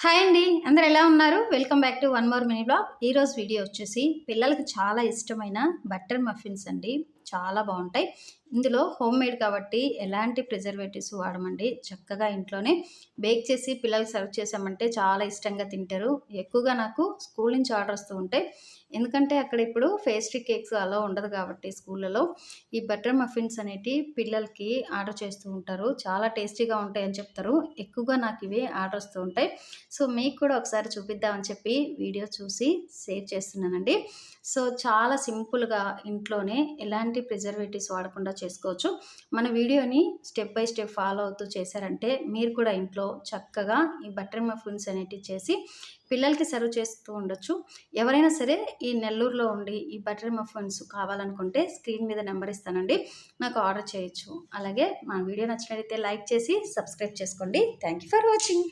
Hi అండి. అందరూ ఎలా ఉన్నారు? Welcome back to one more mini blog. ఈరోజు వీడియో వచ్చేసి పిల్లలకి చాలా ఇష్టమైన బటర్ మఫిన్స్ అండి. చాలా బావుంటాయి. ఇందులో హోమ్ మేడ్ కాబట్టి ఎలాంటి ప్రిజర్వేటివ్స్ వాడమండి. చక్కగా ఇంట్లోనే బేక్ చేసి పిల్లలకి సర్వ్ చేసామంటే చాలా ఇష్టంగా తింటారు. ఎక్కువగా నాకు స్కూల్ నుంచి ఆర్డర్ వస్తూ ఉంటాయి. ఎందుకంటే అక్కడ ఇప్పుడు పేస్ట్రీ కేక్స్ అలా ఉండదు కాబట్టి స్కూళ్ళలో ఈ బటర్ మఫిన్స్ అనేటివి పిల్లలకి ఆర్డర్ చేస్తూ ఉంటారు. చాలా టేస్టీగా ఉంటాయని చెప్తారు. ఎక్కువగా నాకు ఇవి ఆర్డర్ వస్తూ ఉంటాయి. సో మీకు కూడా ఒకసారి చూపిద్దామని చెప్పి వీడియో చూసి షేర్ చేస్తున్నానండి. సో చాలా సింపుల్‌గా ఇంట్లోనే ఎలాంటి ప్రిజర్వేటివ్స్ వాడకుండా చేసుకోవచ్చు. మన వీడియోని స్టెప్ బై స్టెప్ ఫాలో అవుతూ చేశారంటే మీరు కూడా ఇంట్లో చక్కగా ఈ బటర్ మఫిన్స్ అనేటివి చేసి పిల్లలకి సర్వ్ చేస్తూ ఉండొచ్చు. ఎవరైనా సరే ఈ నెల్లూరులో ఉండి ఈ బటర్ మఫిన్స్ కావాలనుకుంటే స్క్రీన్ మీద నెంబర్ ఇస్తానండి. నాకు ఆర్డర్ చేయొచ్చు. అలాగే మా వీడియో నచ్చినట్లయితే లైక్ చేసి సబ్స్క్రైబ్ చేసుకోండి. Thank you for watching.